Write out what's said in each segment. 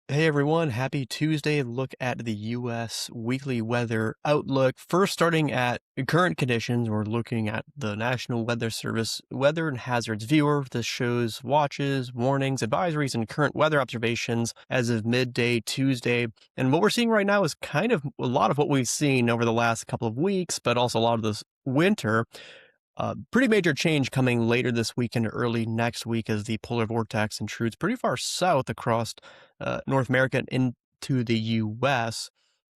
Hey everyone, happy Tuesday. Look at the U.S. weekly weather outlook. First, starting at current conditions, we're looking at the National Weather Service Weather and Hazards Viewer. This shows watches, warnings, advisories, and current weather observations as of midday Tuesday. And what we're seeing right now is kind of a lot of what we've seen over the last couple of weeks, but also a lot of this winter. Pretty major change coming later this week and early next week as the polar vortex intrudes pretty far south across North America and into the U.S.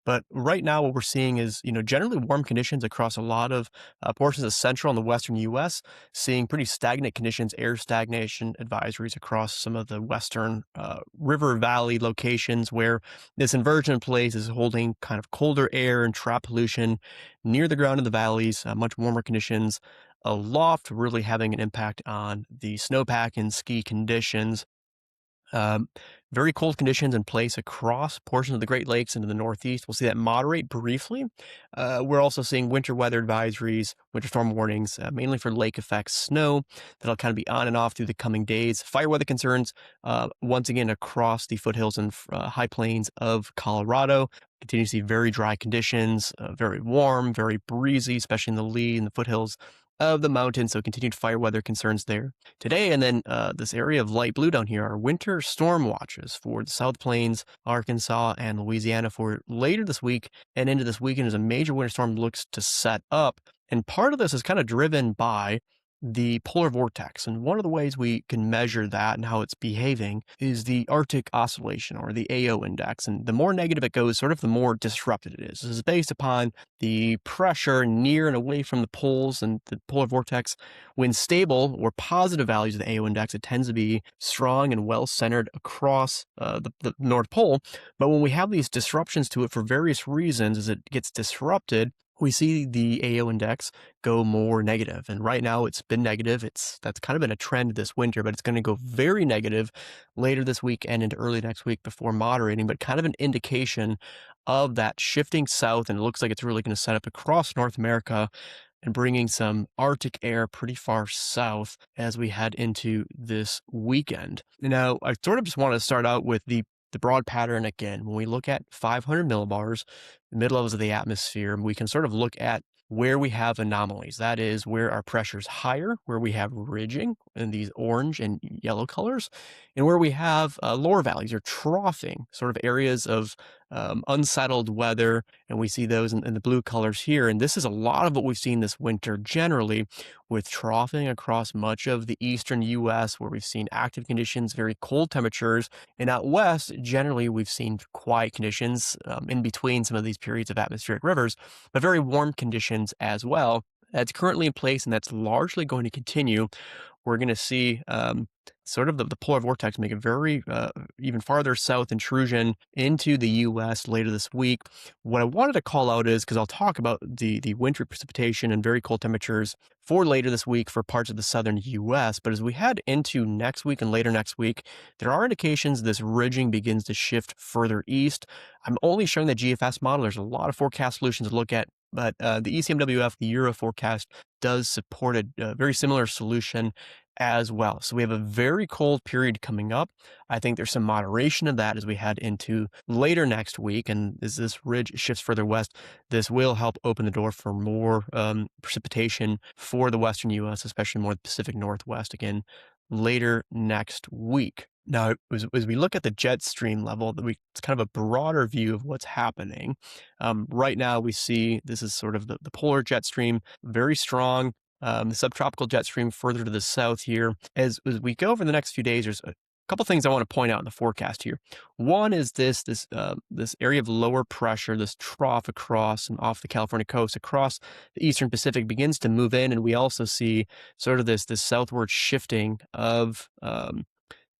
But right now, what we're seeing is, generally warm conditions across a lot of portions of central and the western U.S., seeing pretty stagnant conditions, air stagnation advisories across some of the western river valley locations where this inversion place is holding kind of colder air and trap pollution near the ground in the valleys, much warmer conditions aloft, really having an impact on the snowpack and ski conditions. Um, Very cold conditions in place across portions of the Great Lakes into the Northeast. We'll see that moderate briefly. We're also seeing winter weather advisories, winter storm warnings, mainly for lake effect snow that'll kind of be on and off through the coming days. Fire weather concerns, once again, across the foothills and high plains of Colorado. Continue to see very dry conditions, very warm, very breezy, especially in the lee and the foothills of the mountains. So continued fire weather concerns there today. And then this area of light blue down here are winter storm watches for the South Plains, Arkansas, and Louisiana for later this week and into this weekend as a major winter storm looks to set up. And part of this is kind of driven by the polar vortex. And one of the ways we can measure that and how it's behaving is the Arctic oscillation or the AO index. And the more negative it goes, sort of the more disrupted it is. This is based upon the pressure near and away from the poles, and the polar vortex, when stable or positive values of the AO index, it tends to be strong and well centered across the North Pole. But when we have these disruptions to it for various reasons, as it gets disrupted, we see the AO index go more negative. And right now it's been negative. That's kind of been a trend this winter, but it's going to go very negative later this week and into early next week before moderating, but kind of an indication of that shifting south. And it looks like it's really going to set up across North America and bringing some Arctic air pretty far south as we head into this weekend. Now, I sort of just want to start out with the broad pattern again. When we look at 500 millibars, the mid levels of the atmosphere, we can sort of look at where we have anomalies. That is where our pressure's higher, where we have ridging in these orange and yellow colors, and where we have lower valleys or troughing, sort of areas of unsettled weather. And we see those in the blue colors here. And this is a lot of what we've seen this winter generally, with troughing across much of the eastern U.S., where we've seen active conditions, very cold temperatures. And out west, generally, we've seen quiet conditions in between some of these periods of atmospheric rivers, but very warm conditions as well. That's currently in place, and that's largely going to continue. We're going to see sort of the polar vortex make a very even farther south intrusion into the U.S. later this week. What I wanted to call out is, because I'll talk about the wintry precipitation and very cold temperatures for later this week for parts of the southern U.S., but as we head into next week and later next week, there are indications this ridging begins to shift further east. I'm only showing the GFS model. There's a lot of forecast solutions to look at, but the ECMWF, the Euro forecast, does support a very similar solution as well. So we have a very cold period coming up. I think there's some moderation of that as we head into later next week. And as this ridge shifts further west, this will help open the door for more precipitation for the western U.S., especially more the Pacific Northwest again later next week. Now, as we look at the jet stream level, it's kind of a broader view of what's happening. Right now, we see this is sort of the polar jet stream, very strong. The subtropical jet stream further to the south here. As we go over the next few days, there's a couple things I want to point out in the forecast here. One is this area of lower pressure, this trough across and off the California coast, across the eastern Pacific, begins to move in, and we also see sort of this southward shifting of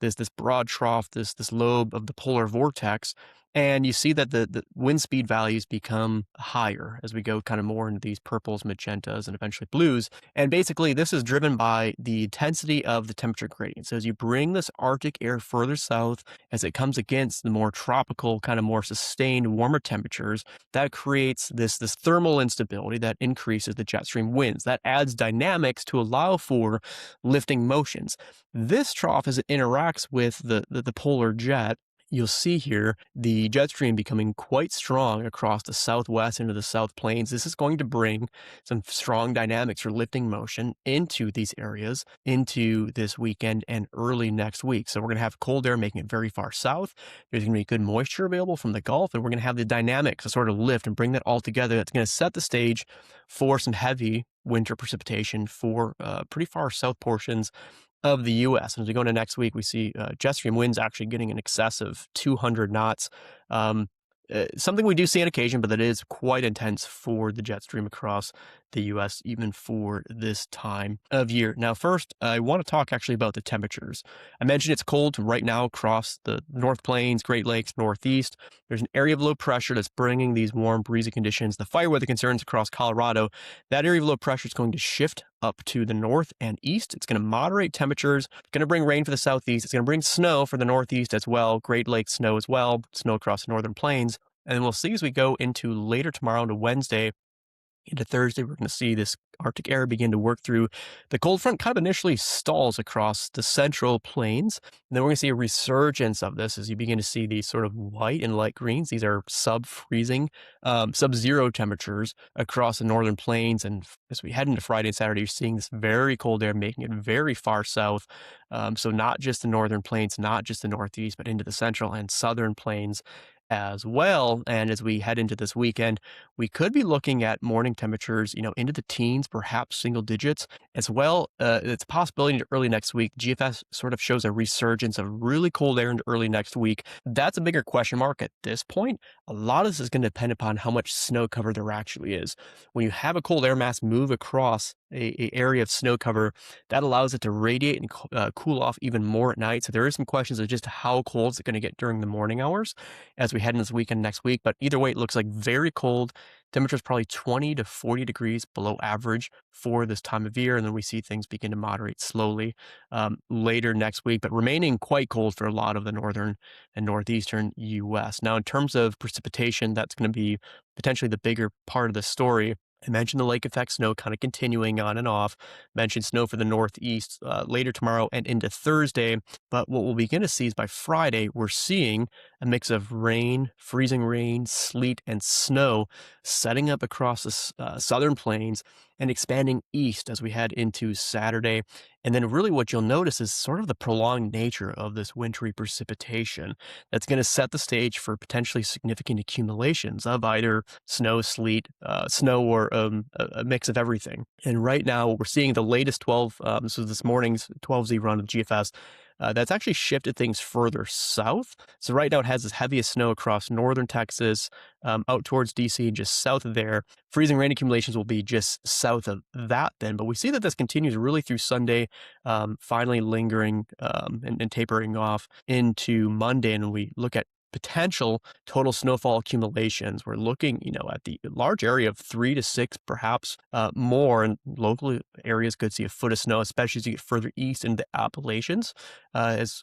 this broad trough, this lobe of the polar vortex. And you see that the wind speed values become higher as we go kind of more into these purples, magentas, and eventually blues. And basically, this is driven by the intensity of the temperature gradient. So as you bring this Arctic air further south, as it comes against the more tropical, kind of more sustained, warmer temperatures, that creates this thermal instability that increases the jet stream winds. That adds dynamics to allow for lifting motions. This trough, as it interacts with the polar jet, you'll see here the jet stream becoming quite strong across the southwest into the South Plains. This is going to bring some strong dynamics or lifting motion into these areas into this weekend and early next week. So we're going to have cold air making it very far south. There's going to be good moisture available from the Gulf, and we're going to have the dynamics to sort of lift and bring that all together. That's going to set the stage for some heavy winter precipitation for pretty far south portions of the U.S. And as we go into next week, we see jet stream winds actually getting in excess of 200 knots. Something we do see on occasion, but that is quite intense for the jet stream across the U.S., even for this time of year. Now, first, I want to talk actually about the temperatures. I mentioned it's cold right now across the North Plains, Great Lakes, Northeast. There's an area of low pressure that's bringing these warm, breezy conditions, the fire weather concerns across Colorado. That area of low pressure is going to shift up to the north and east. It's going to moderate temperatures. It's going to bring rain for the southeast. It's going to bring snow for the northeast as well, Great Lakes snow as well, snow across the northern plains. And we'll see as we go into later tomorrow into Wednesday, into Thursday, we're going to see this Arctic air begin to work through. The cold front kind of initially stalls across the central plains. And then we're going to see a resurgence of this as you begin to see these sort of white and light greens. These are sub-freezing, sub-zero temperatures across the northern plains. And as we head into Friday and Saturday, you're seeing this very cold air making it very far south. So not just the northern plains, not just the northeast, but into the central and southern plains as well. And as we head into this weekend, we could be looking at morning temperatures, into the teens, perhaps single digits as well. It's a possibility into early next week. GFS sort of shows a resurgence of really cold air into early next week. That's a bigger question mark at this point. A lot of this is going to depend upon how much snow cover there actually is. When you have a cold air mass move across a area of snow cover, that allows it to radiate and cool off even more at night. So there are some questions of just how cold is it going to get during the morning hours as we head into this weekend next week. But either way, it looks like very cold. Temperatures probably 20 to 40 degrees below average for this time of year. And then we see things begin to moderate slowly later next week, but remaining quite cold for a lot of the northern and northeastern U.S. Now, in terms of precipitation, that's going to be potentially the bigger part of the story. I mentioned the lake effect snow kind of continuing on and off. Mentioned snow for the northeast later tomorrow and into Thursday. But what we'll begin to see is by Friday, we're seeing a mix of rain, freezing rain, sleet, and snow setting up across the southern plains and expanding east as we head into Saturday. And then really what you'll notice is sort of the prolonged nature of this wintry precipitation that's going to set the stage for potentially significant accumulations of either snow, sleet, snow, or a mix of everything. And right now we're seeing the latest 12, this was this morning's 12Z run of GFS, that's actually shifted things further south. So right now it has this heaviest snow across northern Texas, out towards DC, just south of there. Freezing rain accumulations will be just south of that then. But we see that this continues really through Sunday, finally lingering and tapering off into Monday. And we look at potential total snowfall accumulations. We're looking, at the large area of 3 to 6, perhaps more, and local areas could see a foot of snow, especially as you get further east into the Appalachians, as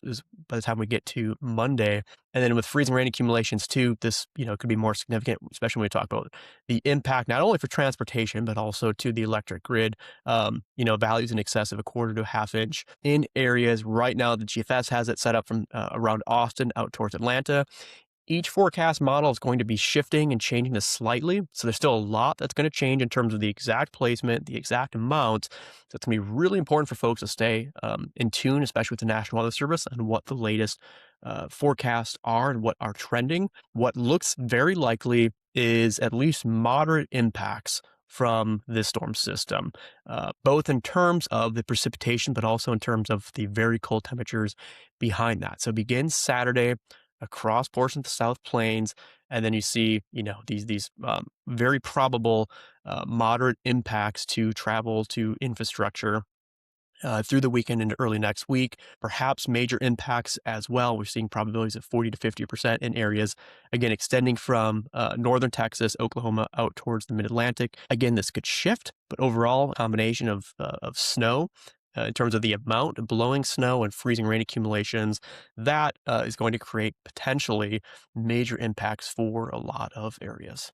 by the time we get to Monday. And then with freezing rain accumulations too, this, could be more significant, especially when we talk about the impact, not only for transportation, but also to the electric grid, values in excess of a quarter to a half inch in areas. Right now, the GFS has it set up from around Austin out towards Atlanta. Each forecast model is going to be shifting and changing this slightly. So there's still a lot that's going to change in terms of the exact placement, the exact amount. So it's going to be really important for folks to stay in tune, especially with the National Weather Service, and what the latest forecasts are and what are trending. What looks very likely is at least moderate impacts from this storm system, both in terms of the precipitation, but also in terms of the very cold temperatures behind that. So it begins Saturday across portions of the South Plains, and then you see, these very probable moderate impacts to travel, to infrastructure through the weekend into early next week. Perhaps major impacts as well. We're seeing probabilities of 40 to 50% in areas, again, extending from northern Texas, Oklahoma, out towards the mid-Atlantic. Again, this could shift, but overall, a combination of snow, in terms of the amount of blowing snow and freezing rain accumulations, that is going to create potentially major impacts for a lot of areas.